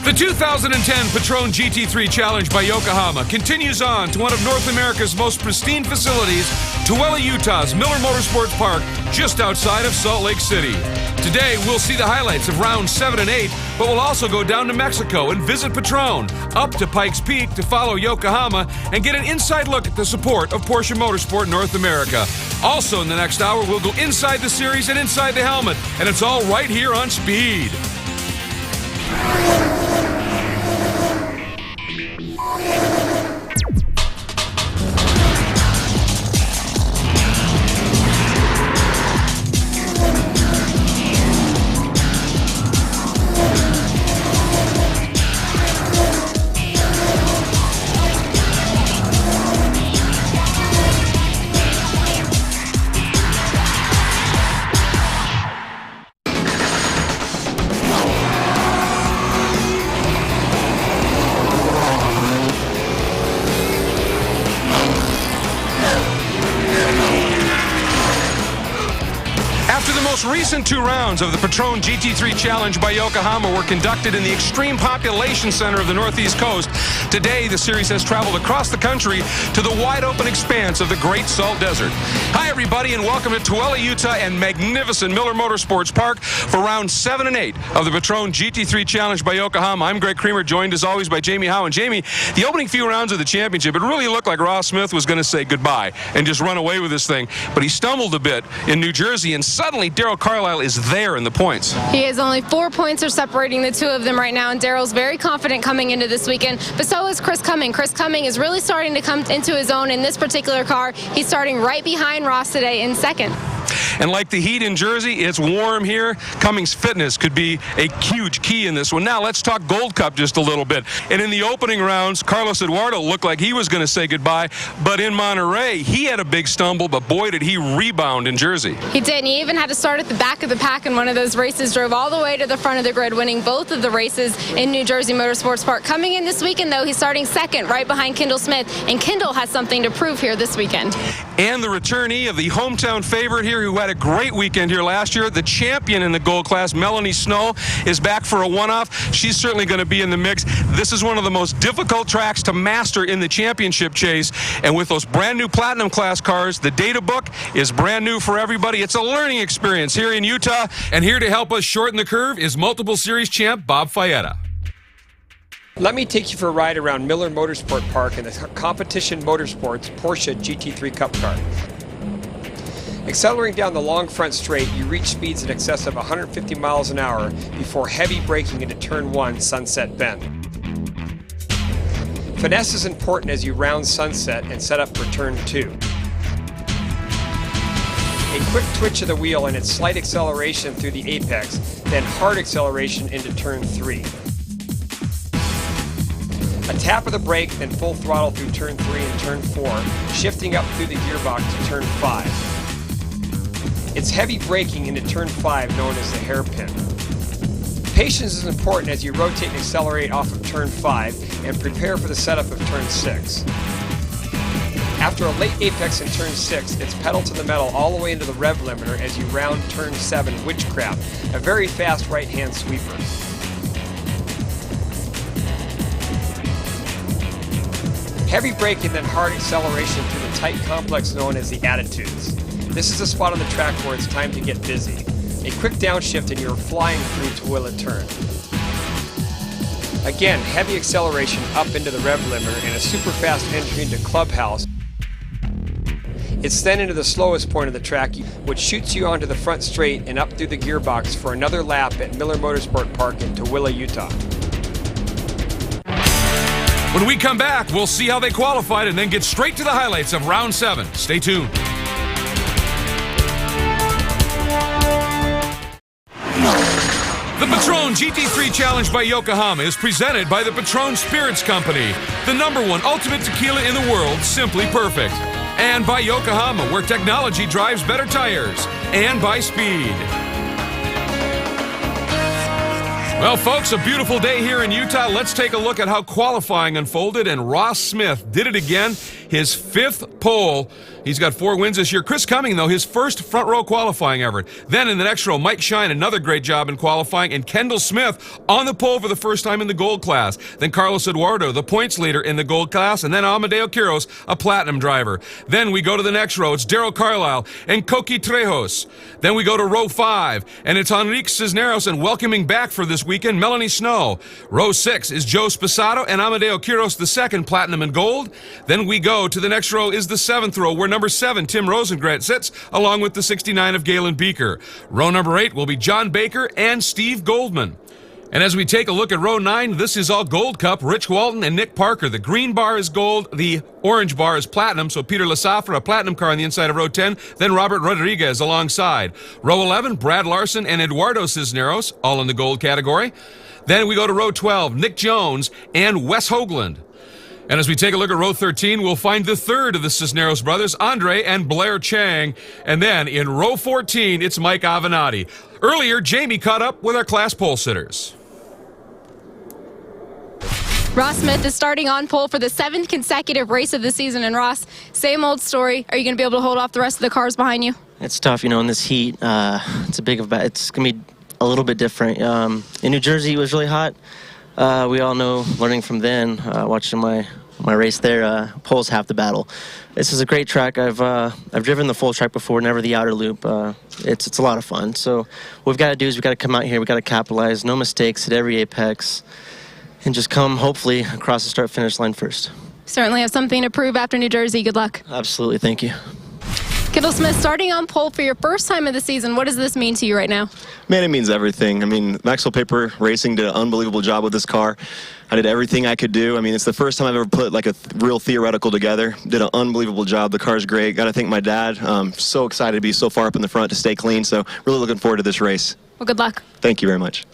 The 2010 Patron GT3 Challenge by Yokohama continues on to one of North America's most pristine facilities, Tooele, Utah's Miller Motorsports Park, just outside of Salt Lake City. Today, we'll see the highlights of rounds 7 and 8, but we'll also go down to Mexico and visit Patron, up to Pikes Peak to follow Yokohama and get an inside look at the support of Porsche Motorsport North America. Also in the next hour, we'll go inside the series and inside the helmet, and it's all right here on Speed. Recent 2 rounds of the Patron GT3 Challenge by Yokohama were conducted in the extreme population center of the Northeast Coast. Today, the series has traveled across the country to the wide-open expanse of the Great Salt Desert. Hi, everybody, and welcome to Tooele, Utah, and magnificent Miller Motorsports Park for rounds 7 and 8 of the Patron GT3 Challenge by Yokohama. I'm Greg Creamer, joined as always by Jamie Howe. And Jamie, the opening few rounds of the championship, it really looked like Ross Smith was going to say goodbye and just run away with this thing. But he stumbled a bit in New Jersey, and suddenly Darrell Carlisle is there in the points. He is only 4 points are separating the two of them right now, and Darrell's very confident coming into this weekend, but so is Chris Cumming. Chris Cumming is really starting to come into his own in this particular car. He's starting right behind Ross today in second. And like the heat in Jersey, it's warm here. Cummings' fitness could be a huge key in this one. Now let's talk Gold Cup just a little bit. And in the opening rounds, Carlos Eduardo looked like he was going to say goodbye, but in Monterey, he had a big stumble, but boy, did he rebound in Jersey. He did, and he even had to start at the back of the pack in one of those races, drove all the way to the front of the grid, winning both of the races in New Jersey Motorsports Park. Coming in this weekend, though, he's starting second, right behind Kendall Smith, and Kendall has something to prove here this weekend. And the returnee of the hometown favorite here, who had a great weekend here last year, the champion in the gold class, Melanie Snow, is back for a one-off. She's certainly going to be in the mix. This is one of the most difficult tracks to master in the championship chase, and with those brand new platinum class cars, the data book is brand new for everybody. It's a learning experience here in Utah, and here to help us shorten the curve is multiple series champ Bob Fayetta. Let me take you for a ride around Miller Motorsport Park in the Competition Motorsports Porsche GT3 Cup car. Accelerating down the long front straight, you reach speeds in excess of 150 miles an hour before heavy braking into Turn 1, Sunset Bend. Finesse is important as you round Sunset and set up for Turn 2. A quick twitch of the wheel and its slight acceleration through the apex, then hard acceleration into Turn 3. A tap of the brake, then full throttle through Turn 3 and Turn 4, shifting up through the gearbox to Turn 5. It's heavy braking into Turn 5, known as the hairpin. Patience is important as you rotate and accelerate off of Turn 5 and prepare for the setup of Turn 6. After a late apex in Turn 6, it's pedal to the metal all the way into the rev limiter as you round Turn 7, Witchcraft, a very fast right-hand sweeper. Heavy braking, then hard acceleration through the tight complex known as the Attitudes. This is a spot on the track where it's time to get busy. A quick downshift and you're flying through Tooele turn. Again, heavy acceleration up into the rev limiter and a super fast entry into Clubhouse. It's then into the slowest point of the track, which shoots you onto the front straight and up through the gearbox for another lap at Miller Motorsport Park in Tooele, Utah. When we come back, we'll see how they qualified and then get straight to the highlights of round 7. Stay tuned. The Patron GT3 Challenge by Yokohama is presented by the Patron Spirits Company, the #1 ultimate tequila in the world, simply perfect. And by Yokohama, where technology drives better tires. And by Speed. Well, folks, a beautiful day here in Utah. Let's take a look at how qualifying unfolded, and Ross Smith did it again. his 5th pole. He's got 4 wins this year. Chris Cumming, though, his first front row qualifying effort. Then in the next row, Mike Shine, another great job in qualifying, and Kendall Smith on the pole for the first time in the gold class. Then Carlos Eduardo, the points leader in the gold class, and then Amadeo Quiros, a platinum driver. Then we go to the next row. It's Daryl Carlisle and Coqui Trejos. Then we go to row 5, and it's Enrique Cisneros, and welcoming back for this weekend, Melanie Snow. Row 6 is Joe Sposato and Amadeo Quiros, the second, platinum and gold. Then we go to the next row is the 7th row, where number 7, Tim Rosengrant, sits, along with the 69 of Galen Beeker. Row number 8 will be John Baker and Steve Goldman. And as we take a look at row 9, this is all Gold Cup. Rich Walton and Nick Parker. The green bar is gold, the orange bar is platinum, so Peter Lasafra, a platinum car on the inside of row 10, then Robert Rodriguez alongside. Row 11, Brad Larson and Eduardo Cisneros, all in the gold category. Then we go to row 12, Nick Jones and Wes Hoagland. And as we take a look at row 13, we'll find the third of the Cisneros brothers, Andre and Blair Chang. And then in row 14, it's Mike Avenatti. Earlier, Jamie caught up with our class pole sitters. Ross Smith is starting on pole for the 7th consecutive race of the season. And Ross, same old story. Are you going to be able to hold off the rest of the cars behind you? It's tough, in this heat. It's going to be a little bit different. In New Jersey, it was really hot. We all know, learning from then, watching my race there, pole's half the battle. This is a great track. I've driven the full track before, never the outer loop. It's a lot of fun. So what we've got to do is we've got to come out here, we've got to capitalize, no mistakes, hit every apex, and just come, hopefully, across the start-finish line first. Certainly have something to prove after New Jersey. Good luck. Absolutely. Thank you. Kendall Smith, starting on pole for your first time of the season. What does this mean to you right now? Man, it means everything. I mean, Maxwell Paper Racing did an unbelievable job with this car. I did everything I could do. I mean, it's the first time I've ever put like a real theoretical together. Did an unbelievable job. The car's great. Got to thank my dad. So excited to be so far up in the front to stay clean. So really looking forward to this race. Well, good luck. Thank you very much.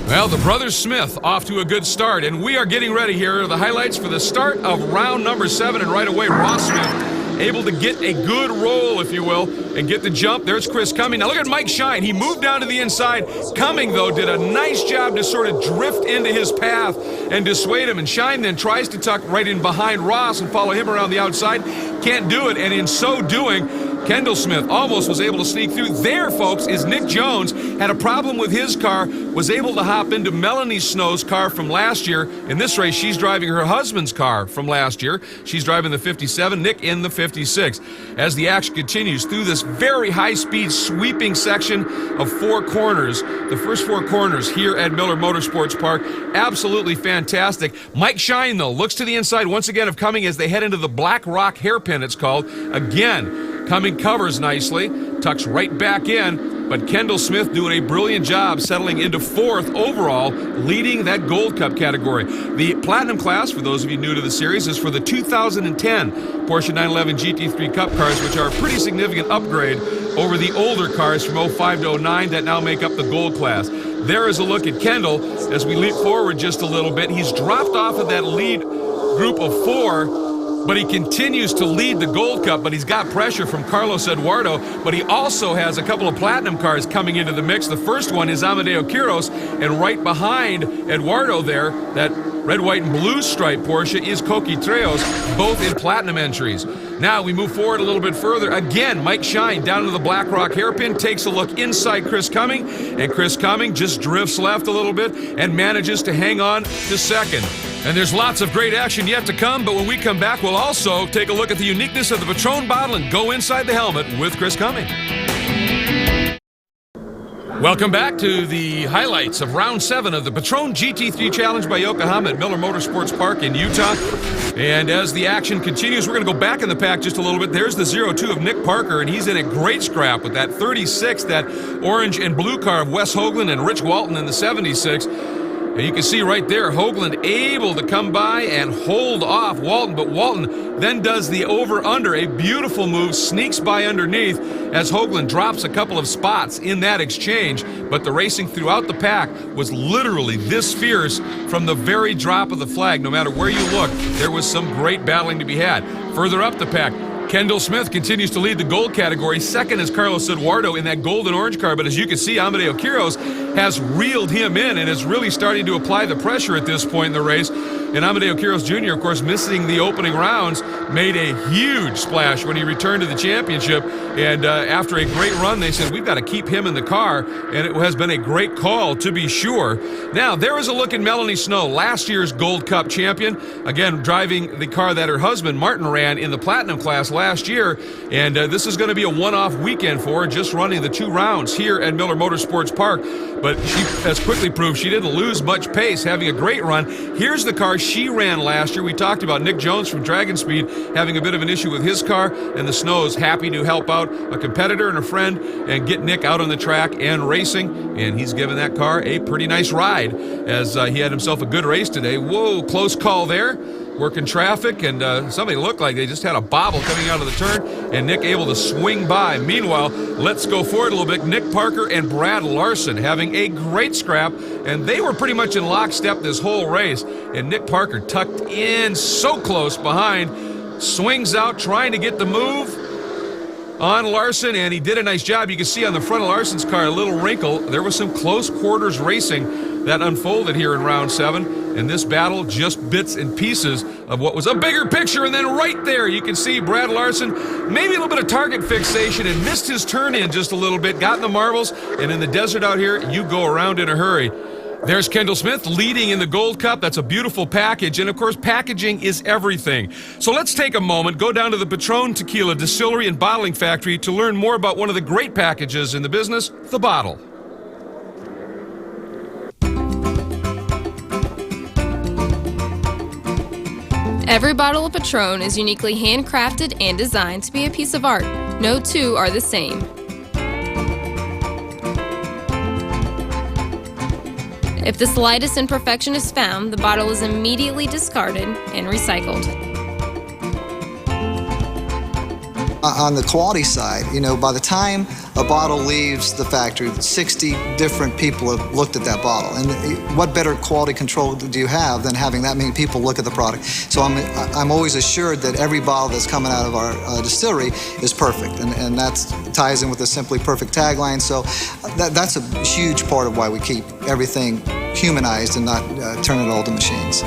Well, the brothers Smith off to a good start, and we are getting ready here. The highlights for the start of round number 7, and right away, Ross Smith able to get a good roll, if you will, and get the jump. There's Chris Cumming. Now look at Mike Shine. He moved down to the inside. Cumming, though, did a nice job to sort of drift into his path and dissuade him. And Shine then tries to tuck right in behind Ross and follow him around the outside. Can't do it, and in so doing, Kendall Smith almost was able to sneak through. There, folks, is Nick Jones. Had a problem with his car, was able to hop into Melanie Snow's car from last year. In this race, she's driving her husband's car from last year. She's driving the 57, Nick in the 56. As the action continues through this very high-speed sweeping section of 4 corners, the first 4 corners here at Miller Motorsports Park, absolutely fantastic. Mike Shine, though, looks to the inside once again of Cumming as they head into the Black Rock hairpin, it's called. Again, Cumming covers nicely, tucks right back in, but Kendall Smith doing a brilliant job settling into 4th overall, leading that Gold Cup category. The Platinum class, for those of you new to the series, is for the 2010 Porsche 911 GT3 Cup cars, which are a pretty significant upgrade over the older cars from 05 to 09 that now make up the Gold class. There is a look at Kendall as we leap forward just a little bit. He's dropped off of that lead group of 4, but he continues to lead the Gold Cup, but he's got pressure from Carlos Eduardo, but he also has a couple of platinum cars coming into the mix. The first one is Amadeo Quiros, and right behind Eduardo there, that red, white, and blue stripe Porsche is Coqui Trejos, both in platinum entries. Now we move forward a little bit further. Again, Mike Shine down to the Black Rock hairpin, takes a look inside Chris Cumming, and Chris Cumming just drifts left a little bit and manages to hang on to second. And there's lots of great action yet to come, but when we come back, we'll also take a look at the uniqueness of the Patron bottle and go inside the helmet with Chris Cumming. Welcome back to the highlights of round 7 of the Patron GT3 Challenge by Yokohama at Miller Motorsports Park in Utah. And as the action continues, we're going to go back in the pack just a little bit. There's the 02 of Nick Parker, and he's in a great scrap with that 36, that orange and blue car of Wes Hoagland and Rich Walton in the 76. And you can see right there, Hoagland able to come by and hold off Walton, but Walton then does the over-under, a beautiful move, sneaks by underneath as Hoagland drops a couple of spots in that exchange, but the racing throughout the pack was literally this fierce from the very drop of the flag. No matter where you look, there was some great battling to be had. Further up the pack, Kendall Smith continues to lead the gold category. Second is Carlos Eduardo in that gold and orange car, but as you can see, Amadeo Quiros has reeled him in and is really starting to apply the pressure at this point in the race. And Amadeo Quiros Jr., of course, missing the opening rounds, made a huge splash when he returned to the championship. And after a great run, they said, we've got to keep him in the car. And it has been a great call, to be sure. Now, there is a look at Melanie Snow, last year's Gold Cup champion. Again, driving the car that her husband, Martin, ran in the Platinum class last year. And this is going to be a one-off weekend for her, just running the 2 rounds here at Miller Motorsports Park. But she has quickly proved she didn't lose much pace, having a great run. Here's the car she ran last year. We talked about Nick Jones from Dragon Speed having a bit of an issue with his car, and the Snows happy to help out a competitor and a friend and get Nick out on the track and racing. And he's given that car a pretty nice ride as he had himself a good race today. Whoa, close call there. Working traffic, and somebody looked like they just had a bobble coming out of the turn, and Nick able to swing by. Meanwhile, let's go forward a little bit. Nick Parker and Brad Larson having a great scrap, and they were pretty much in lockstep this whole race. And Nick Parker tucked in so close behind, swings out trying to get the move on Larson, and he did a nice job. You can see on the front of Larson's car a little wrinkle. There was some close quarters racing that unfolded here in round 7. And this battle, just bits and pieces of what was a bigger picture. And then right there, you can see Brad Larson, maybe a little bit of target fixation and missed his turn in just a little bit, got in the marbles. And in the desert out here, you go around in a hurry. There's Kendall Smith leading in the Gold Cup. That's a beautiful package. And of course, packaging is everything. So let's take a moment, go down to the Patron Tequila Distillery and Bottling Factory to learn more about one of the great packages in the business, the bottle. Every bottle of Patron is uniquely handcrafted and designed to be a piece of art. No two are the same. If the slightest imperfection is found, the bottle is immediately discarded and recycled. On the quality side, by the time a bottle leaves the factory, 60 different people have looked at that bottle. And what better quality control do you have than having that many people look at the product? So I'm always assured that every bottle that's coming out of our distillery is perfect. And that ties in with the Simply Perfect tagline. So that's a huge part of why we keep everything humanized and not turn it all to machines.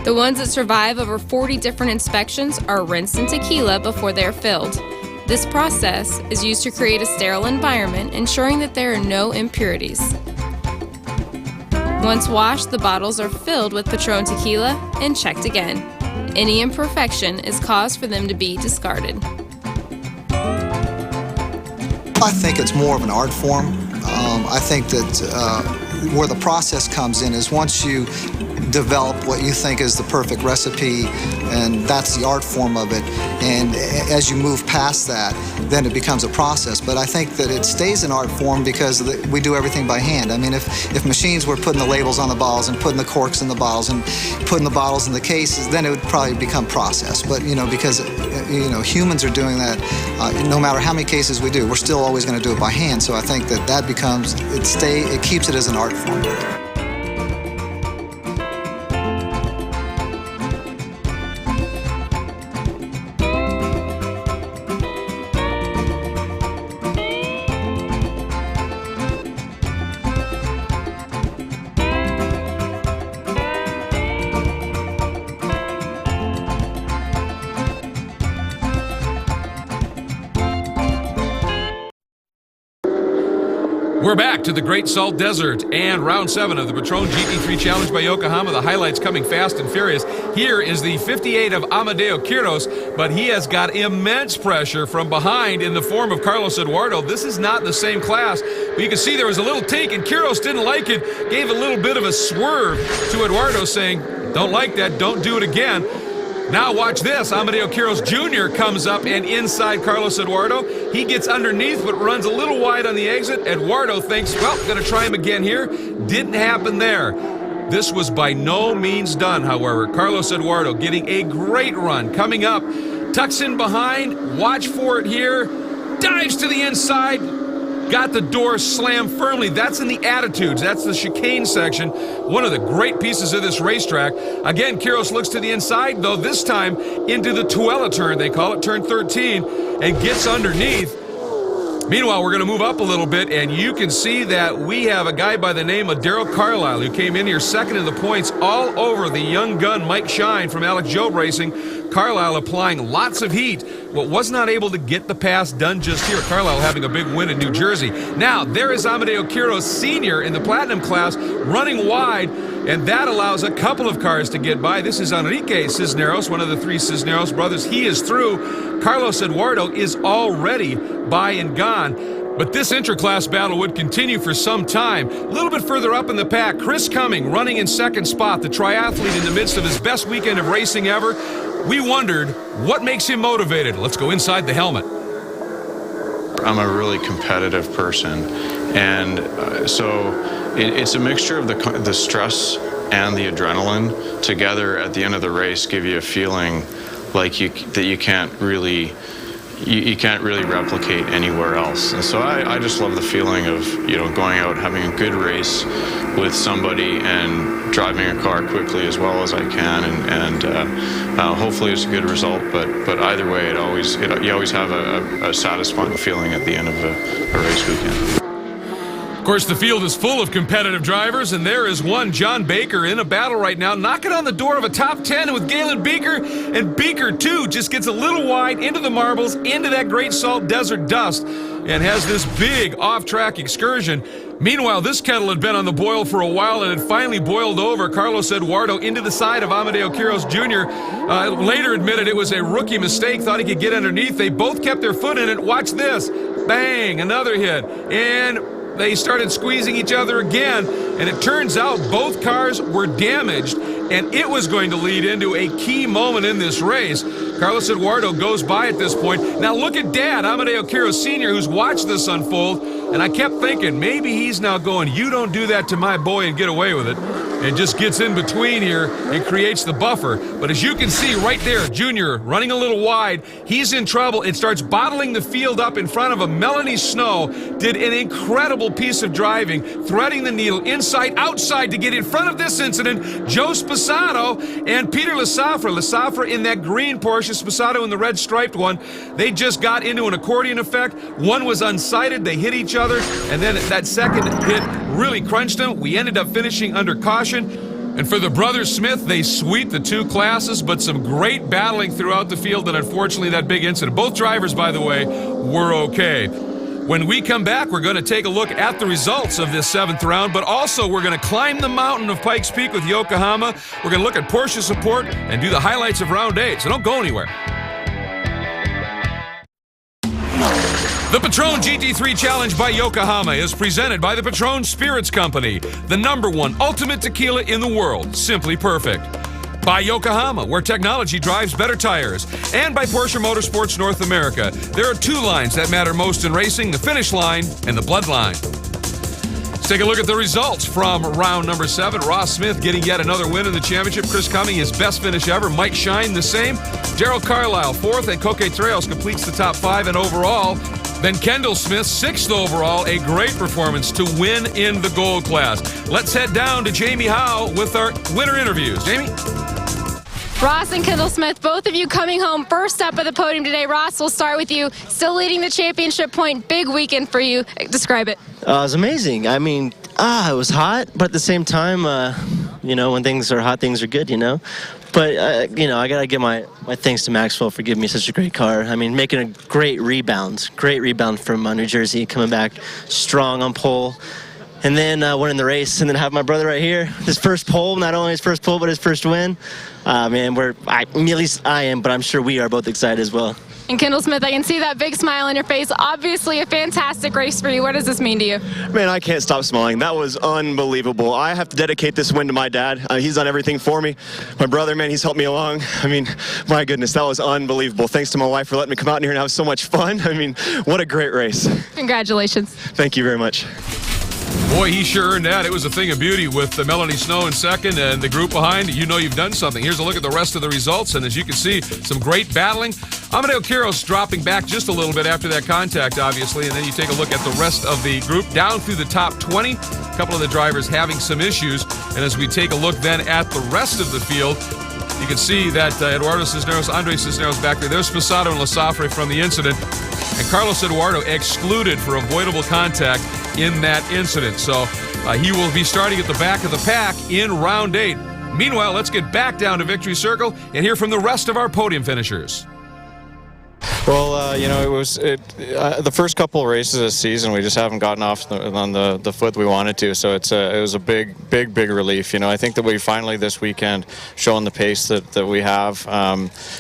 The ones that survive over 40 different inspections are rinsed in tequila before they're filled. This process is used to create a sterile environment, ensuring that there are no impurities. Once washed, the bottles are filled with Patron tequila and checked again. Any imperfection is cause for them to be discarded. I think it's more of an art form. I think that where the process comes in is once you develop what you think is the perfect recipe, and that's the art form of it. And as you move past that, then it becomes a process. But I think that it stays an art form because we do everything by hand. I mean, if machines were putting the labels on the bottles and putting the corks in the bottles and putting the bottles in the cases, then it would probably become process. But, because, humans are doing that, no matter how many cases we do, we're still always going to do it by hand. So I think that becomes, it keeps it as an art form. We're back to the Great Salt Desert and round 7 of the Patron GT3 Challenge by Yokohama. The highlights coming fast and furious. Here is the 58 of Amadeo Quiros, but he has got immense pressure from behind in the form of Carlos Eduardo. This is not the same class, but you can see there was a little tink, and Quiros didn't like it, gave a little bit of a swerve to Eduardo saying, don't like that, don't do it again. Now watch this. Amadeo Quiros Jr. comes up and inside Carlos Eduardo. He gets underneath but runs a little wide on the exit. Eduardo thinks, well, going to try him again here. Didn't happen there. This was by no means done, however. Carlos Eduardo getting a great run. Coming up, tucks in behind. Watch for it here. Dives to the inside. Got the door slammed firmly. That's in the attitudes. That's the chicane section. One of the great pieces of this racetrack. Again, Quiros looks to the inside, though this time into the Tuella turn, they call it, turn 13, and gets underneath. Meanwhile, we're going to move up a little bit, and you can see that we have a guy by the name of Daryl Carlisle who came in here second in the points all over the young gun Mike Shine from Alex Job Racing. Carlisle applying lots of heat, but was not able to get the pass done just here. Carlisle having a big win in New Jersey. Now, there is Amadeo Quiroz Sr. in the Platinum class running wide, and that allows a couple of cars to get by. This is Enrique Cisneros, one of the three Cisneros brothers. He is through. Carlos Eduardo is already by and gone. But this inter-class battle would continue for some time. A little bit further up in the pack, Chris Cumming running in second spot, the triathlete in the midst of his best weekend of racing ever. We wondered what makes him motivated. Let's go inside the helmet. I'm a really competitive person, and so it's a mixture of the stress and the adrenaline together at the end of the race give you a feeling like that you can't really replicate anywhere else. And so I just love the feeling of, you know, going out, having a good race with somebody and driving a car quickly as well as I can, and hopefully it's a good result, but either way, you always have a satisfying feeling at the end of a race weekend. Of course, the field is full of competitive drivers, and there is one, John Baker, in a battle right now, knocking on the door of a top 10 with Galen Beeker, and Beeker, too, just gets a little wide into the marbles, into that Great Salt Desert dust, and has this big off-track excursion. Meanwhile, this kettle had been on the boil for a while, and it finally boiled over. Carlos Eduardo into the side of Amadeo Quiroz Jr. Later admitted it was a rookie mistake, thought he could get underneath. They both kept their foot in it. Watch this. Bang, another hit. And they started squeezing each other again, and it turns out both cars were damaged, and it was going to lead into a key moment in this race. Carlos Eduardo goes by at this point. Now look at Dad, Amadeo Quiroz Sr., who's watched this unfold, and I kept thinking maybe he's now going, you don't do that to my boy and get away with it, and just gets in between here and creates the buffer. But as you can see right there, Junior running a little wide, he's in trouble. It starts bottling the field up in front of him. Melanie Snow did an incredible piece of driving, threading the needle inside, outside to get in front of this incident. Joe Sposato and Peter Lasafra. Lasafra in that green Porsche, Sposato in the red striped one. They just got into an accordion effect. One was unsighted. They hit each other, and then that second hit really crunched them. We ended up finishing under caution. And for the brothers Smith, they sweep the two classes, but some great battling throughout the field, and unfortunately that big incident. Both drivers, by the way, were okay. When we come back, we're going to take a look at the results of this 7th round, but also we're going to climb the mountain of Pikes Peak with Yokohama. We're going to look at Porsche support and do the highlights of round 8, so don't go anywhere. The Patron GT3 Challenge by Yokohama is presented by the Patron Spirits Company, the #1 ultimate tequila in the world, simply perfect. By Yokohama, where technology drives better tires. And by Porsche Motorsports North America. There are two lines that matter most in racing, the finish line and the bloodline. Let's take a look at the results from round number 7. Ross Smith getting yet another win in the championship. Chris Cumming, his best finish ever. Mike Shine, the same. Daryl Carlisle, 4th, and Coque Treos completes the top 5. And overall, then Kendall Smith, 6th overall, a great performance to win in the gold class. Let's head down to Jamie Howe with our winner interviews. Jamie? Ross and Kendall Smith, both of you coming home first up at the podium today. Ross, we'll start with you. Still leading the championship point. Big weekend for you. Describe it. It was amazing. I mean, it was hot, but at the same time, you know, when things are hot, things are good, you know. But, you know, I got to give my thanks to Maxwell for giving me such a great car. I mean, making a great rebound from New Jersey, coming back strong on pole. And then winning the race, and then have my brother right here. His first pole, not only his first pole, but his first win. Man, at least I am, but I'm sure we are both excited as well. And Kendall Smith, I can see that big smile on your face. Obviously a fantastic race for you. What does this mean to you? Man, I can't stop smiling. That was unbelievable. I have to dedicate this win to my dad. He's done everything for me. My brother, man, he's helped me along. I mean, my goodness, that was unbelievable. Thanks to my wife for letting me come out in here and have so much fun. I mean, what a great race. Congratulations. Thank you very much. Boy, he sure earned that. It was a thing of beauty with Melanie Snow in second and the group behind. You know you've done something. Here's a look at the rest of the results, and as you can see, some great battling. Amadeo Quiroz dropping back just a little bit after that contact, obviously, and then you take a look at the rest of the group down through the top 20. A couple of the drivers having some issues, and as we take a look then at the rest of the field, You can see that Eduardo Cisneros, Andre Cisneros back there. There's Fasado and Lasafre from the incident. And Carlos Eduardo excluded for avoidable contact in that incident. So he will be starting at the back of the pack in round 8. Meanwhile, let's get back down to Victory Circle and hear from the rest of our podium finishers. Well, you know, it was the first couple of races of the season. We just haven't gotten off on the foot we wanted to. So it was a big relief. You know, I think that we finally this weekend shown the pace that we have.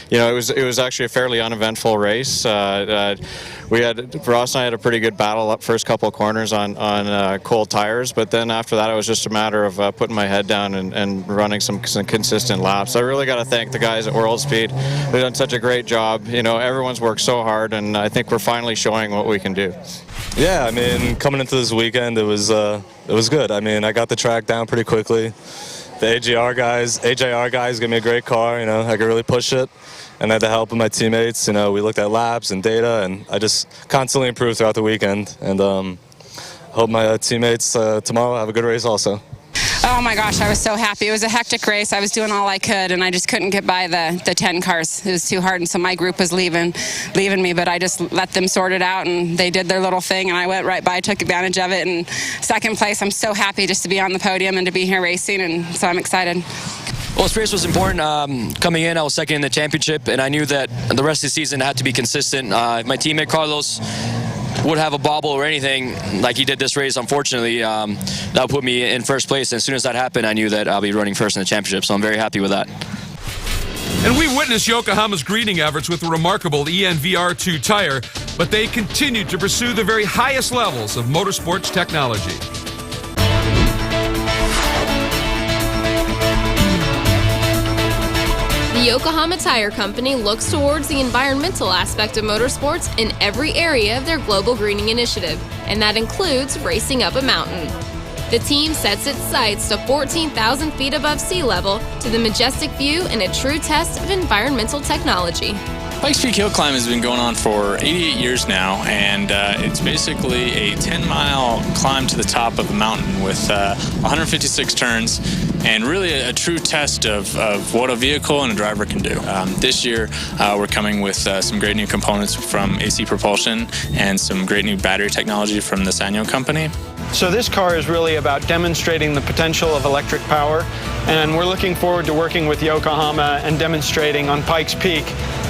You know, it was actually a fairly uneventful race. Ross and I had a pretty good battle up first couple of corners on cold tires, but then after that it was just a matter of putting my head down and running some consistent laps. I really got to thank the guys at World Speed. They've done such a great job. You know, everyone's worked so hard, and I think we're finally showing what we can do. Yeah, I mean, coming into this weekend, it was good. I mean, I got the track down pretty quickly. The AJR guys gave me a great car. You know, I could really push it. And I had the help of my teammates. You know, we looked at laps and data, and I just constantly improved throughout the weekend. And hope my teammates tomorrow have a good race also. Oh my gosh, I was so happy. It was a hectic race. I was doing all I could, and I just couldn't get by the 10 cars. It was too hard, and so my group was leaving me, but I just let them sort it out, and they did their little thing, and I went right by, took advantage of it, and second place. I'm so happy just to be on the podium and to be here racing, and so I'm excited. Well, this race was important. Coming in, I was second in the championship, and I knew that the rest of the season had to be consistent. My teammate Carlos would have a bobble or anything like he did this race, unfortunately, that would put me in first place. And as soon as that happened, I knew that I'll be running first in the championship, so I'm very happy with that. And we witnessed Yokohama's greening efforts with the remarkable ENVR2 tire, but they continued to pursue the very highest levels of motorsports technology. The Yokohama Tire Company looks towards the environmental aspect of motorsports in every area of their global greening initiative, and that includes racing up a mountain. The team sets its sights to 14,000 feet above sea level to the majestic view in a true test of environmental technology. Pikes Peak Hill Climb has been going on for 88 years now, and it's basically a 10-mile climb to the top of the mountain with 156 turns, and really a true test of what a vehicle and a driver can do. This year, we're coming with some great new components from AC Propulsion and some great new battery technology from the Sanyo company. So this car is really about demonstrating the potential of electric power, and we're looking forward to working with Yokohama and demonstrating on Pikes Peak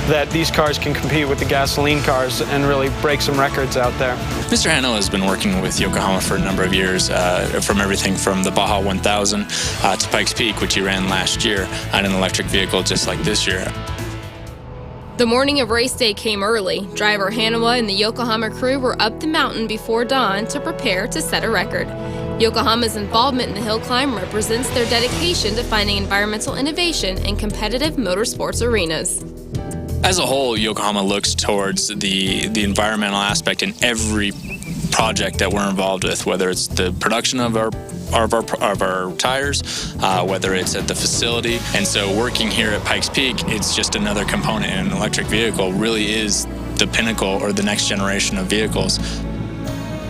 that these cars can compete with the gasoline cars and really break some records out there. Mr. Hanno has been working with Yokohama for a number of years, from everything from the Baja 1000 to Pikes Peak, which he ran last year on an electric vehicle just like this year. The morning of race day came early. Driver Hanawa and the Yokohama crew were up the mountain before dawn to prepare to set a record. Yokohama's involvement in the hill climb represents their dedication to finding environmental innovation in competitive motorsports arenas. As a whole, Yokohama looks towards the environmental aspect in every project that we're involved with, whether it's the production of our tires, whether it's at the facility. And so working here at Pikes Peak, it's just another component in an electric vehicle, really is the pinnacle or the next generation of vehicles.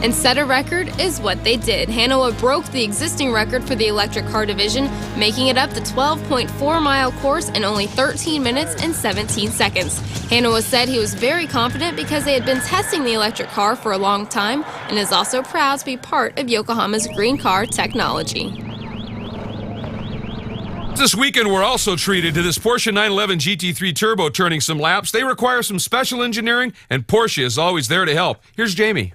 And set a record is what they did. Hanawa broke the existing record for the electric car division, making it up the 12.4-mile course in only 13 minutes and 17 seconds. Hanawa said he was very confident because they had been testing the electric car for a long time and is also proud to be part of Yokohama's green car technology. This weekend, we're also treated to this Porsche 911 GT3 Turbo turning some laps. They require some special engineering, and Porsche is always there to help. Here's Jamie.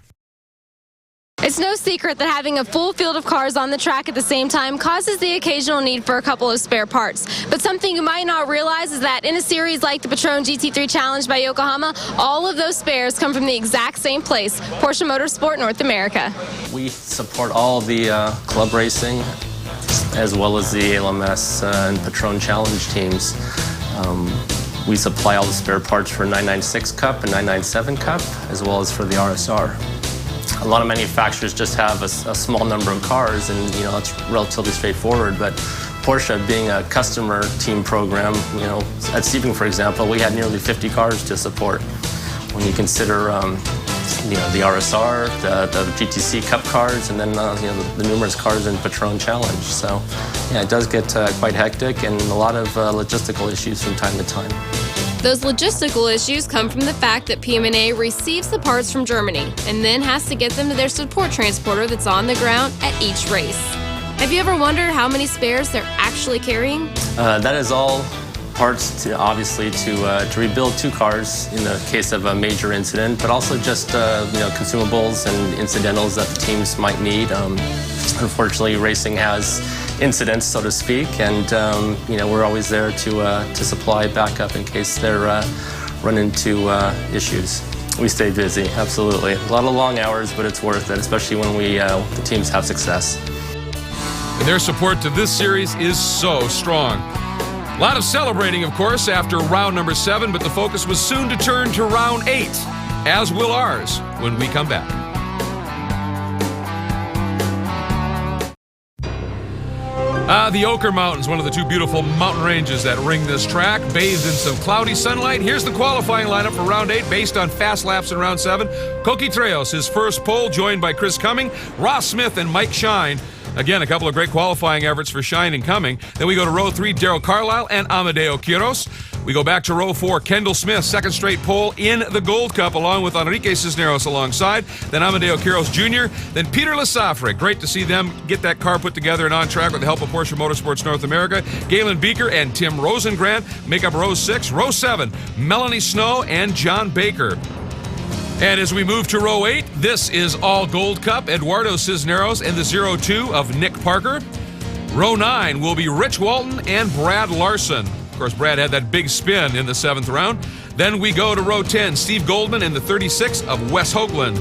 It's no secret that having a full field of cars on the track at the same time causes the occasional need for a couple of spare parts. But something you might not realize is that in a series like the Patron GT3 Challenge by Yokohama, all of those spares come from the exact same place, Porsche Motorsport North America. We support all the club racing as well as the ALMS and Patron Challenge teams. We supply all the spare parts for 996 Cup and 997 Cup, as well as for the RSR. A lot of manufacturers just have a small number of cars, and it's relatively straightforward. But Porsche, being a customer team program, at Sebring, for example, we had nearly 50 cars to support. When you consider the RSR, the GTC Cup cars, and then the numerous cars in Patron Challenge. So yeah, it does get quite hectic and a lot of logistical issues from time to time. Those logistical issues come from the fact that PM&A receives the parts from Germany and then has to get them to their support transporter that's on the ground at each race. Have you ever wondered how many spares they're actually carrying? That is all parts, obviously, to rebuild 2 cars in the case of a major incident, but also just consumables and incidentals that the teams might need. Unfortunately, racing has incidents, so to speak, and we're always there to supply backup in case they're run into issues. We stay busy, absolutely. A lot of long hours, but it's worth it, especially when the teams have success. And their support to this series is so strong. A lot of celebrating, of course, after round number 7, but the focus was soon to turn to round 8, as will ours when we come back. The Oquirrh Mountains, one of the 2 beautiful mountain ranges that ring this track, bathed in some cloudy sunlight. Here's the qualifying lineup for round 8 based on fast laps in round 7. Coqui Trejos, his first pole, joined by Chris Cumming, Ross Smith, and Mike Shine. Again, a couple of great qualifying efforts for Shine and Cumming. Then we go to row 3, Darrell Carlisle and Amadeo Quiros. We go back to row 4, Kendall Smith, second straight pole in the Gold Cup, along with Enrique Cisneros alongside. Then Amadeo Quiros Jr., then Peter Lesafre. Great to see them get that car put together and on track with the help of Porsche Motorsports North America. Galen Beeker and Tim Rosengrant make up row 6. Row 7, Melanie Snow and John Baker. And as we move to row 8, this is all Gold Cup, Eduardo Cisneros and the 02 of Nick Parker. Row 9 will be Rich Walton and Brad Larson. Of course, Brad had that big spin in the 7th round. Then we go to row 10, Steve Goldman and the 36 of Wes Hoagland.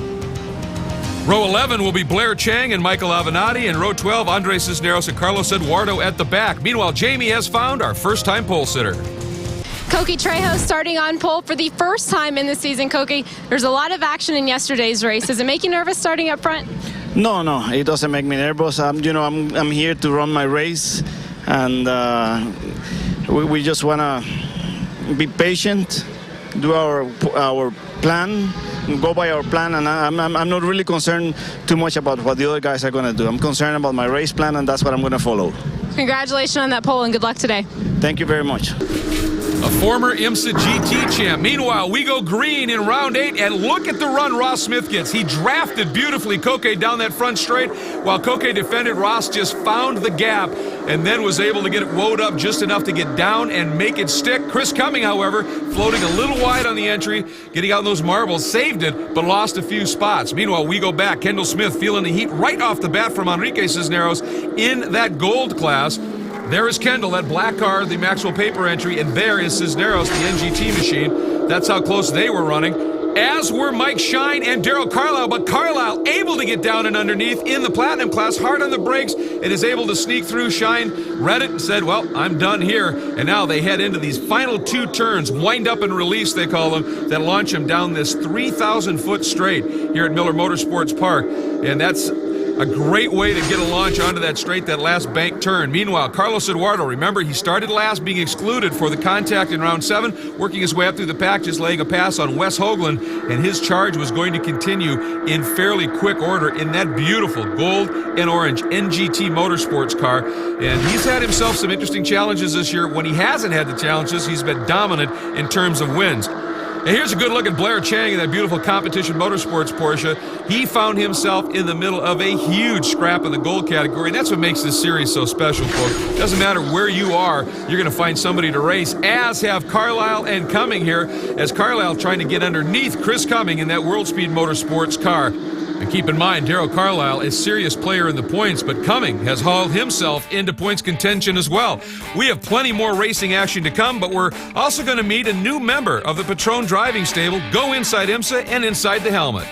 Row 11 will be Blair Chang and Michael Avenatti, and row 12, Andre Cisneros and Carlos Eduardo at the back. Meanwhile, Jamie has found our first-time pole sitter. Coqui Trejos starting on pole for the first time in the season. Coqui, there's a lot of action in yesterday's race. Does it make you nervous starting up front? No, it doesn't make me nervous. I'm here to run my race, and we just want to be patient, do our plan, go by our plan, and I'm not really concerned too much about what the other guys are going to do. I'm concerned about my race plan, and that's what I'm going to follow. Congratulations on that pole, and good luck today. Thank you very much. A former IMSA GT champ. Meanwhile, we go green in round 8, and look at the run Ross Smith gets. He drafted beautifully Coqui down that front straight. While Coqui defended, Ross just found the gap and then was able to get it woed up just enough to get down and make it stick. Chris Cumming, however, floating a little wide on the entry, getting out those marbles, saved it, but lost a few spots. Meanwhile, we go back. Kendall Smith feeling the heat right off the bat from Enrique Cisneros in that gold class. There is Kendall, that black car, the Maxwell Paper entry, and there is Cisneros, the NGT machine. That's how close they were running. As were Mike Shine and Darrell Carlisle, but Carlisle able to get down and underneath in the Platinum class, hard on the brakes, and is able to sneak through. Shine read it and said, well, I'm done here. And now they head into these final 2 turns, wind up and release, they call them, that launch them down this 3,000-foot straight here at Miller Motorsports Park. And that's a great way to get a launch onto that straight, that last bank turn. Meanwhile, Carlos Eduardo, remember, he started last, being excluded for the contact in round 7, working his way up through the pack, just laying a pass on Wes Hoagland, and his charge was going to continue in fairly quick order in that beautiful gold and orange NGT Motorsports car. And he's had himself some interesting challenges this year. When he hasn't had the challenges, he's been dominant in terms of wins. And here's a good look at Blair Chang in that beautiful competition motorsports Porsche. He found himself in the middle of a huge scrap in the gold category, and that's what makes this series so special, folks. Doesn't matter where you are, you're going to find somebody to race, as have Carlisle and Cumming here, as Carlisle trying to get underneath Chris Cumming in that World Speed Motorsports car. And keep in mind, Darrell Carlisle is a serious player in the points, but Cumming has hauled himself into points contention as well. We have plenty more racing action to come, but we're also going to meet a new member of the Patron driving stable, go inside IMSA and inside the helmet.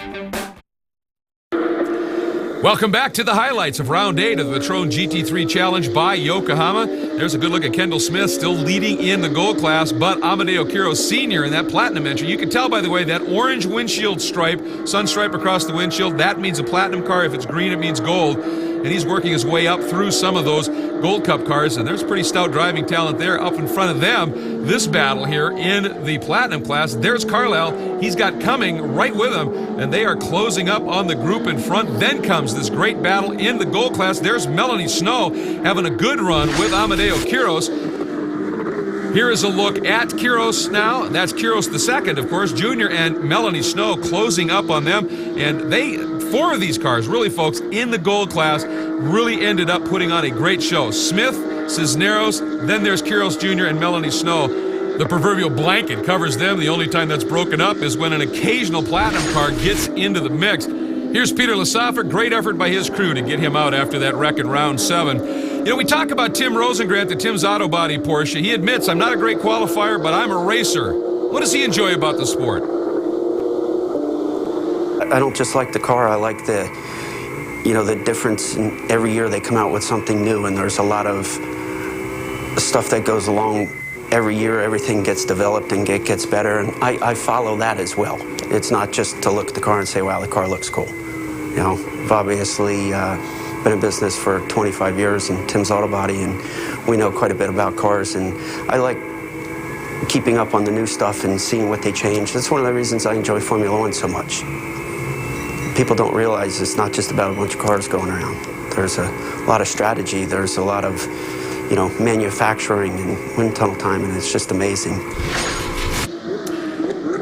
Welcome back to the highlights of round 8 of the Patron GT3 Challenge by Yokohama. There's a good look at Kendall Smith, still leading in the gold class, but Amadeo Quiros Sr. in that platinum entry. You can tell, by the way, that orange windshield stripe, sun stripe across the windshield, that means a platinum car. If it's green, it means gold. and he's working his way up through some of those Gold Cup cars, and there's pretty stout driving talent there up in front of them. This battle here in the Platinum class, there's Carlisle. He's got Cumming right with him, and they are closing up on the group in front. Then comes this great battle in the Gold class. There's Melanie Snow having a good run with Amadeo Quiros. Here is a look at Quiros now. That's Quiros the second, of course. Junior and Melanie Snow closing up on them. And four of these cars, really, folks, in the Gold class, really ended up putting on a great show. Smith, Cisneros, then there's Quiros Jr. and Melanie Snow. The proverbial blanket covers them. The only time that's broken up is when an occasional Platinum car gets into the mix. Here's Peter Lesaffer. Great effort by his crew to get him out after that wreck in round 7. You know, we talk about Tim Rosengrant, the Tim's Auto Body Porsche. He admits, I'm not a great qualifier, but I'm a racer. What does he enjoy about the sport? I don't just like the car. I like the difference. Every year they come out with something new, and there's a lot of stuff that goes along every year. Everything gets developed and gets better, and I follow that as well. It's not just to look at the car and say, wow, the car looks cool. You know, I've obviously been in business for 25 years in Tim's Auto Body, and we know quite a bit about cars, and I like keeping up on the new stuff and seeing what they change. That's one of the reasons I enjoy Formula One so much. People don't realize it's not just about a bunch of cars going around. There's a lot of strategy, there's a lot of manufacturing and wind tunnel time, and it's just amazing.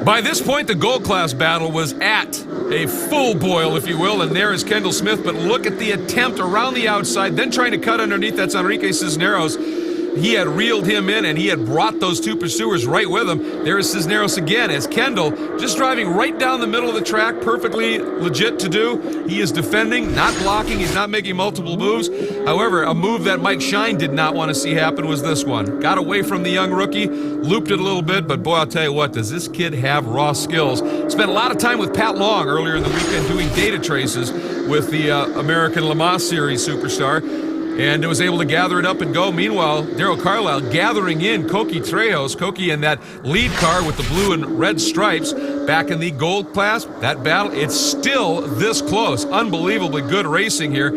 By this point, the Gold class battle was at a full boil, if you will, and there is Kendall Smith, but look at the attempt around the outside, then trying to cut underneath. That's Enrique Cisneros. He had reeled him in, and he had brought those two pursuers right with him. There is Cisneros again as Kendall just driving right down the middle of the track, perfectly legit to do. He is defending, not blocking. He's not making multiple moves. However, a move that Mike Shine did not want to see happen was this one. Got away from the young rookie, looped it a little bit, but boy, I'll tell you what, does this kid have raw skills. Spent a lot of time with Pat Long earlier in the weekend doing data traces with the American Le Mans Series superstar, and was able to gather it up and go. Meanwhile, Darryl Carlisle gathering in Coqui Trejos. Coqui in that lead car with the blue and red stripes back in the Gold class. That battle, it's still this close. Unbelievably good racing here.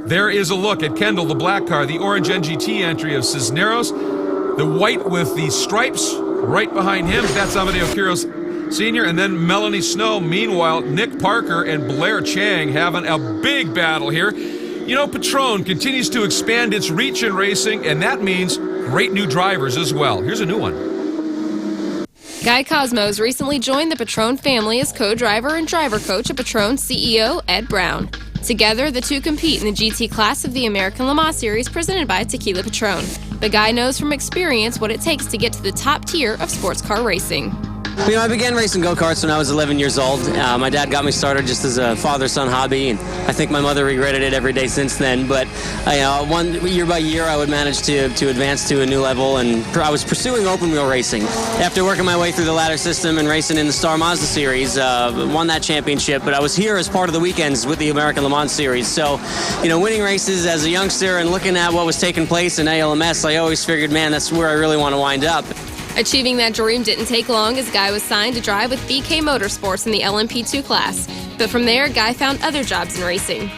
There is a look at Kendall, the black car, the orange NGT entry of Cisneros, the white with the stripes right behind him. That's Amadeo Quiros Sr. And then Melanie Snow. Meanwhile, Nick Parker and Blair Chang having a big battle here. You know, Patron continues to expand its reach in racing, and that means great new drivers as well. Here's a new one. Guy Cosmos recently joined the Patron family as co-driver and driver coach of Patron CEO Ed Brown. Together, the two compete in the GT class of the American Le Mans Series presented by Tequila Patron. But Guy knows from experience what it takes to get to the top tier of sports car racing. You know, I began racing go-karts when I was 11 years old. My dad got me started just as a father-son hobby, and I think my mother regretted it every day since then. But one year by year, I would manage to advance to a new level, and I was pursuing open-wheel racing. After working my way through the ladder system and racing in the Star Mazda Series, won that championship. But I was here as part of the weekends with the American Le Mans Series. So, you know, winning races as a youngster and looking at what was taking place in ALMS, I always figured, man, that's where I really want to wind up. Achieving that dream didn't take long as Guy was signed to drive with BK Motorsports in the LMP2 class. But from there, Guy found other jobs in racing.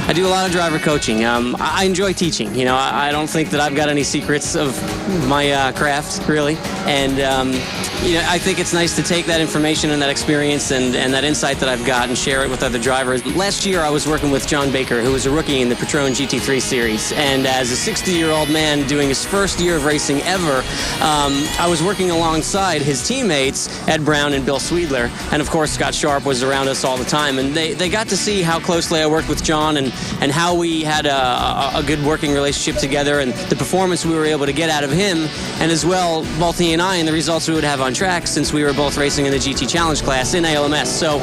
I do a lot of driver coaching. I enjoy teaching. You know, I don't think that I've got any secrets of my craft, really. And, you know, I think it's nice to take that information and that experience and that insight that I've got and share it with other drivers. Last year, I was working with John Baker, who was a rookie in the Patron GT3 series. And as a 60-year-old man doing his first year of racing ever, I was working alongside his teammates, Ed Brown and Bill Sweedler. And, of course, Scott Sharp was around us all the time. And they got to see how closely I worked with John and how we had a good working relationship together and the performance we were able to get out of him, and as well, both he and I, and the results we would have on track since we were both racing in the GT Challenge class in ALMS. So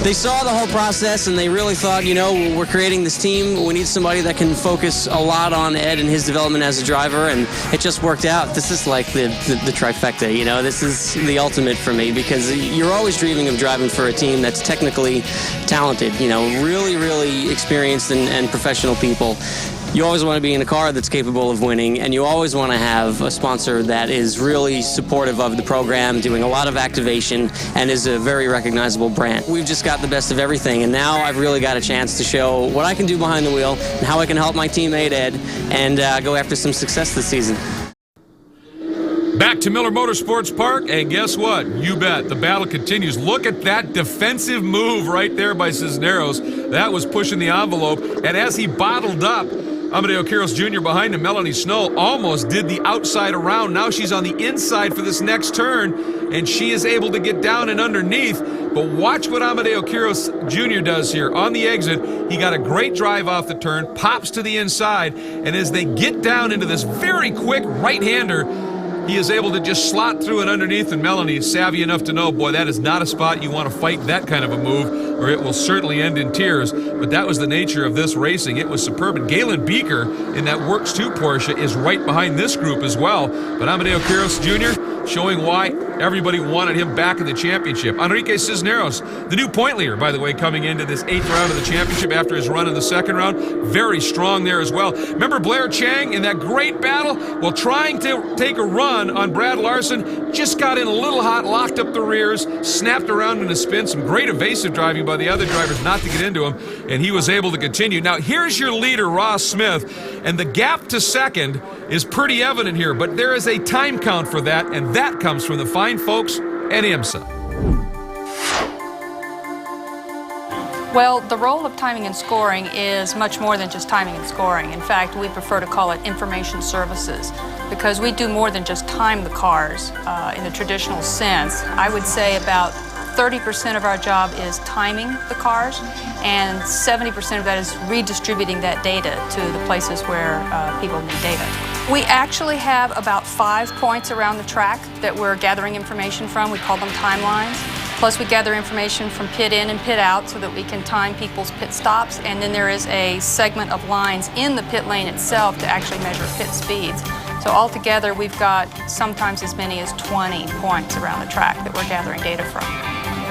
they saw the whole process and they really thought, you know, we're creating this team. We need somebody that can focus a lot on Ed and his development as a driver, and it just worked out. This is like the trifecta, you know. This is the ultimate for me because you're always dreaming of driving for a team that's technically talented, you know, really, really experienced and professional people. you always want to be in a car that's capable of winning, and you always want to have a sponsor that is really supportive of the program, doing a lot of activation, and is a very recognizable brand. We've just got the best of everything, and now I've really got a chance to show what I can do behind the wheel and how I can help my teammate Ed and go after some success this season. Back to Miller Motorsports Park, and guess what? You bet. The battle continues. Look at that defensive move right there by Cisneros. That was pushing the envelope, and as he bottled up Amadeo Quiros Jr. behind him, Melanie Snow almost did the outside around. Now she's on the inside for this next turn, and she is able to get down and underneath. But watch what Amadeo Quiros Jr. does here. On the exit, he got a great drive off the turn, pops to the inside, and as they get down into this very quick right-hander, he is able to just slot through and underneath, and Melanie is savvy enough to know, boy, that is not a spot you want to fight that kind of a move, or it will certainly end in tears. But that was the nature of this racing. It was superb. And Galen Beaker in that Works 2 Porsche is right behind this group as well. But Amadeo Quiros Jr. showing why everybody wanted him back in the championship. Enrique Cisneros, the new point leader, by the way, coming into this 8th round of the championship after his run in the 2nd round. Very strong there as well. Remember Blair Chang in that great battle? Well, trying to take a run on Brad Larson, just got in a little hot, locked up the rears, snapped around in a spin. Some great evasive driving by the other drivers not to get into him, and he was able to continue. Now, here's your leader, Ross Smith, and the gap to second is pretty evident here, but there is a time count for that, and that comes from the fine folks at IMSA. Well, the role of timing and scoring is much more than just timing and scoring. In fact, we prefer to call it information services because we do more than just time the cars in the traditional sense. I would say about 30% of our job is timing the cars, and 70% of that is redistributing that data to the places where people need data. We actually have about 5 points around the track that we're gathering information from. We call them timelines. Plus, we gather information from pit in and pit out so that we can time people's pit stops. And then there is a segment of lines in the pit lane itself to actually measure pit speeds. So altogether, we've got sometimes as many as 20 points around the track that we're gathering data from.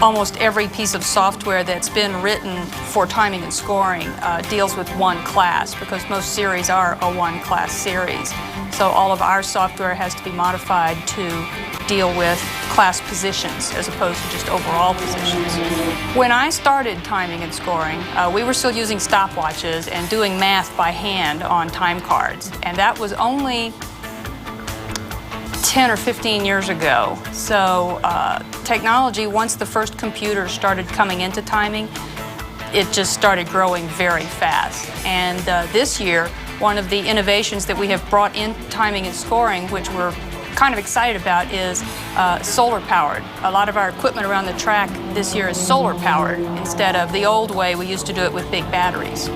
Almost every piece of software that's been written for timing and scoring deals with one class because most series are a one-class series. So all of our software has to be modified to deal with class positions as opposed to just overall positions. When I started timing and scoring, we were still using stopwatches and doing math by hand on time cards, and that was only 10 or 15 years ago. So technology, once the first computers started coming into timing, it just started growing very fast. And this year, one of the innovations that we have brought in timing and scoring, which we're kind of excited about, is solar powered. A lot of our equipment around the track this year is solar powered instead of the old way we used to do it with big batteries.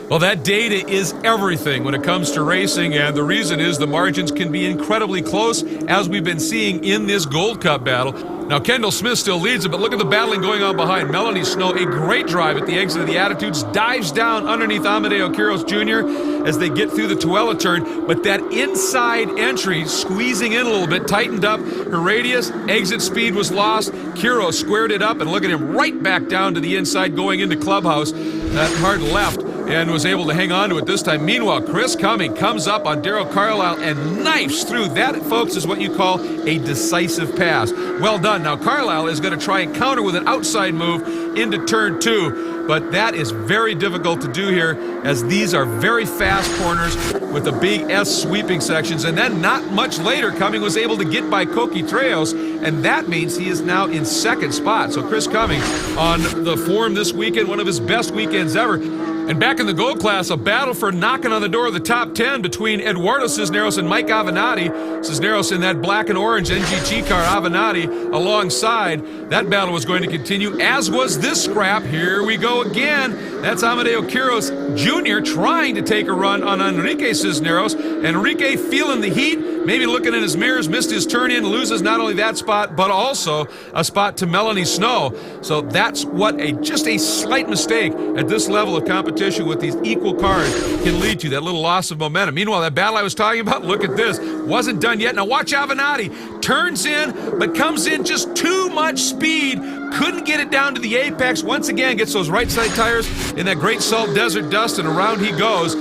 Well, that data is everything when it comes to racing, and the reason is the margins can be incredibly close, as we've been seeing in this Gold Cup battle. Now, Kendall Smith still leads it, but look at the battling going on behind. Melanie Snow, a great drive at the exit of the Attitudes, dives down underneath Amadeo Quiros Jr. as they get through the Tuella turn, but that inside entry, squeezing in a little bit, tightened up her radius, exit speed was lost. Quiros squared it up, and look at him right back down to the inside going into Clubhouse, that hard left, and was able to hang on to it this time. Meanwhile, Chris Cumming comes up on Darrell Carlisle and knifes through. That, folks, is what you call a decisive pass. Well done. Now, Carlisle is going to try and counter with an outside move into turn 2, but that is very difficult to do here, as these are very fast corners with the big S sweeping sections. And then not much later, Cumming was able to get by Coqui Trejos, and that means he is now in 2nd spot. So Chris Cumming on the form this weekend, one of his best weekends ever. And back in the Gold class, a battle for knocking on the door of the top 10 between Eduardo Cisneros and Mike Avenatti. Cisneros in that black and orange NGT car, Avenatti alongside. That battle was going to continue, as was this scrap. Here we go again. That's Amadeo Quiros Jr. trying to take a run on Enrique Cisneros. Enrique feeling the heat, maybe looking in his mirrors, missed his turn in, loses not only that spot, but also a spot to Melanie Snow. So that's what just a slight mistake at this level of competition with these equal cars can lead to, that little loss of momentum. Meanwhile, that battle I was talking about, look at this, wasn't done yet. Now watch Avenatti, turns in, but comes in just too much speed, couldn't get it down to the apex. Once again, gets those right side tires in that great salt desert dust, and around he goes.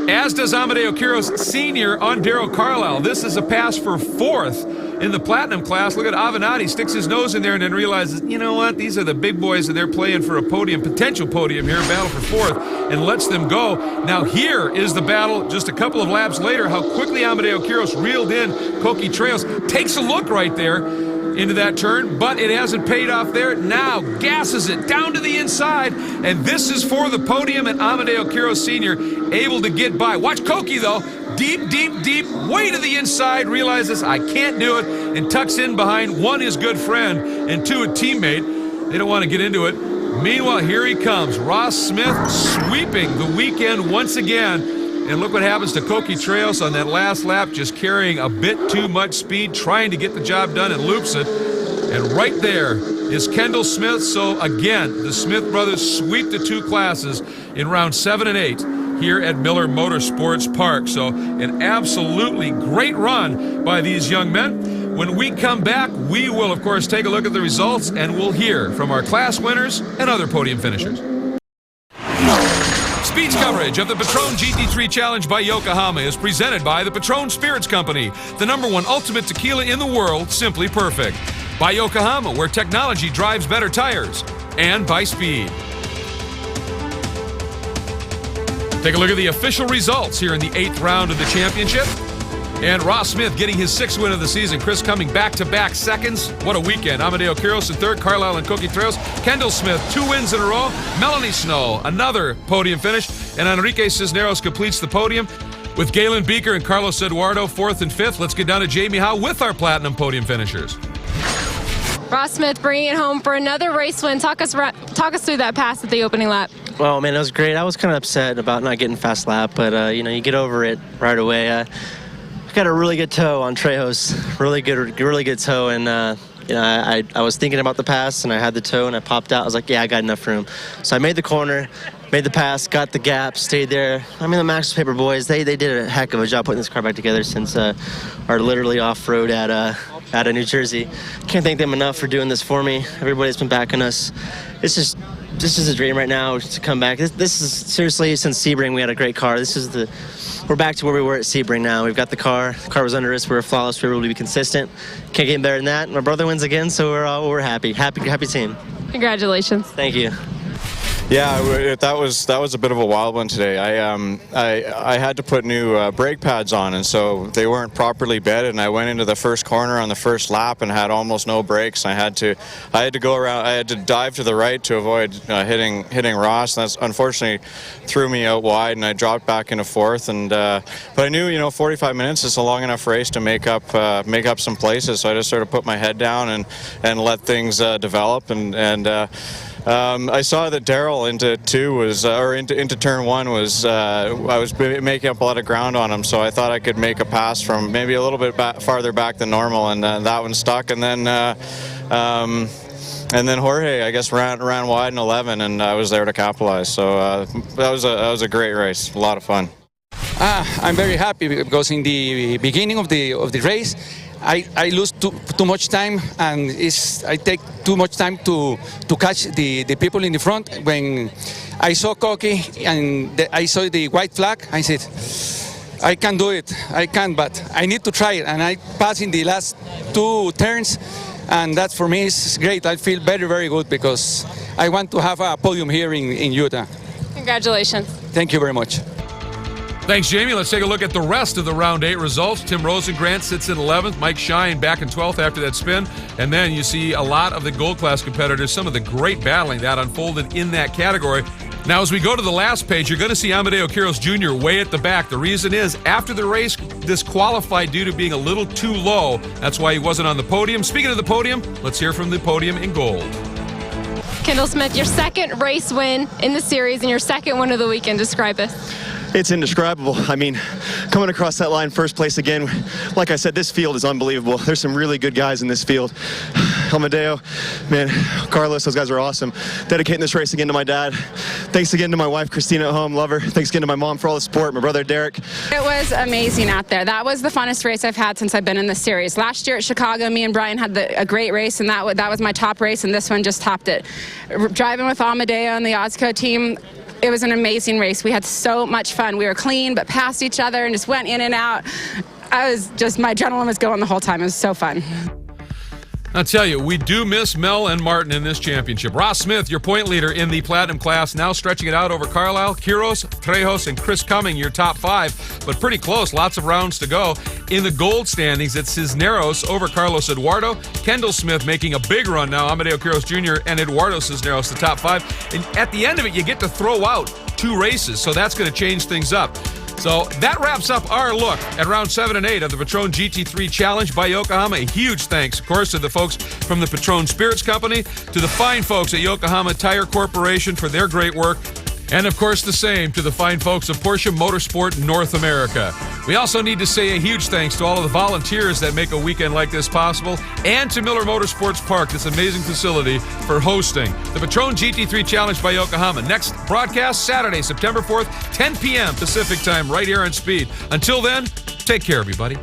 As does Amadeo Quiros Sr. on Darrell Carlisle. This is a pass for 4th in the Platinum class. Look at Avenatti, sticks his nose in there and then realizes, you know what, these are the big boys and they're playing for a podium, potential podium here, battle for 4th, and lets them go. Now here is the battle just a couple of laps later, how quickly Amadeo Quiros reeled in Coqui Trails. Takes a look right there into that turn, but it hasn't paid off there. Now gasses it down to the inside, and this is for the podium, and Amadeo Quiros Sr. able to get by. Watch Coqui, though. Deep, deep, deep, way to the inside, realizes I can't do it, and tucks in behind, 1, his good friend, and 2, a teammate. They don't want to get into it. Meanwhile, here he comes. Ross Smith sweeping the weekend once again. And look what happens to Coqui Trails on that last lap, just carrying a bit too much speed, trying to get the job done, and loops it. And right there is Kendall Smith. So again, the Smith brothers sweep the 2 classes in round 7 and 8 here at Miller Motorsports Park. So an absolutely great run by these young men. When we come back, we will, of course, take a look at the results, and we'll hear from our class winners and other podium finishers. Speed's coverage of the Patron GT3 Challenge by Yokohama is presented by the Patron Spirits Company, the #1 ultimate tequila in the world, simply perfect. By Yokohama, where technology drives better tires. And by Speed. Take a look at the official results here in the 8th round of the championship. And Ross Smith getting his 6th win of the season. Chris coming back-to-back seconds. What a weekend. Amadeo Quiros in 3rd, Carlisle and Coqui Trails. Kendall Smith, 2 wins in a row. Melanie Snow, another podium finish. And Enrique Cisneros completes the podium with Galen Beeker and Carlos Eduardo 4th and 5th. Let's get down to Jamie Howe with our Platinum podium finishers. Ross Smith bringing it home for another race win. Talk us through that pass at the opening lap. Well, man, it was great. I was kind of upset about not getting fast lap, but, you know, you get over it right away. Got a really good toe on Trejo's, really good toe, and you know, I was thinking about the pass, and I had the toe, and I popped out. I was like, yeah, I got enough room. So I made the corner, made the pass, got the gap, stayed there. I mean, the Maxwell Paper boys, they did a heck of a job putting this car back together since our literally off-road at New Jersey. Can't thank them enough for doing this for me. Everybody's been backing us. This is a dream right now to come back. This is seriously, since Sebring we had a great car. We're back to where we were at Sebring now. We've got the car was under us, we were flawless, we were able to be consistent. Can't get better than that. My brother wins again, so we're happy team. Congratulations. Thank you. Yeah, that was a bit of a wild one today. I had to put new brake pads on, and so they weren't properly bedded. And I went into the first corner on the first lap and had almost no brakes. I had to go around. I had to dive to the right to avoid hitting Ross. And that's unfortunately threw me out wide, and I dropped back into 4th. And but I knew, 45 minutes is a long enough race to make up some places. So I just sort of put my head down and let things develop. I saw that Darrell into turn 1 was I was making up a lot of ground on him, so I thought I could make a pass from maybe a little bit farther back than normal, and that one stuck. And then Jorge, I guess, ran wide in 11, and I was there to capitalize. So that was a great race, a lot of fun. I'm very happy because in the beginning of the race, I lose too much time, and I take too much time to catch the people in the front. When I saw Coqui and I saw the white flag, I said, I can do it. I can, but I need to try it. And I passed in the last 2 turns, and that for me is great. I feel very, very good because I want to have a podium here in Utah. Congratulations. Thank you very much. Thanks, Jamie. Let's take a look at the rest of the round 8 results. Tim Rosengrant sits in 11th. Mike Shine back in 12th after that spin. And then you see a lot of the gold class competitors, some of the great battling that unfolded in that category. Now, as we go to the last page, you're going to see Amadeo Quiros Jr. way at the back. The reason is, after the race, disqualified due to being a little too low. That's why he wasn't on the podium. Speaking of the podium, let's hear from the podium in gold. Kendall Smith, your 2nd race win in the series and your 2nd win of the weekend. Describe it. It's indescribable. I mean, coming across that line first place again, like I said, this field is unbelievable. There's some really good guys in this field. Amadeo, man, Carlos, those guys are awesome. Dedicating this race again to my dad. Thanks again to my wife, Christina, at home. Love her. Thanks again to my mom for all the support. My brother, Derek. It was amazing out there. That was the funnest race I've had since I've been in this series. Last year at Chicago, me and Brian had a great race, and that was my top race, and this one just topped it. Driving with Amadeo and the Osco team, it was an amazing race. We had so much fun. We were clean, but passed each other and just went in and out. My adrenaline was going the whole time. It was so fun. I'll tell you, we do miss Mel and Martin in this championship. Ross Smith, your point leader in the Platinum class, now stretching it out over Carlisle, Quiros, Trejos, and Chris Cumming, your top 5, but pretty close. Lots of rounds to go. In the gold standings, it's Cisneros over Carlos Eduardo. Kendall Smith making a big run now. Amadeo Quiros Jr. and Eduardo Cisneros, the top 5. And at the end of it, you get to throw out 2 races, so that's going to change things up. So that wraps up our look at round 7 and 8 of the Patron GT3 Challenge by Yokohama. A huge thanks, of course, to the folks from the Patron Spirits Company, to the fine folks at Yokohama Tire Corporation for their great work, and of course the same to the fine folks of Porsche Motorsport North America. We also need to say a huge thanks to all of the volunteers that make a weekend like this possible, and to Miller Motorsports Park, this amazing facility, for hosting the Patron GT3 Challenge by Yokohama. Next broadcast Saturday, September 4th, 10 p.m. Pacific time, right here on Speed. Until then, take care, everybody.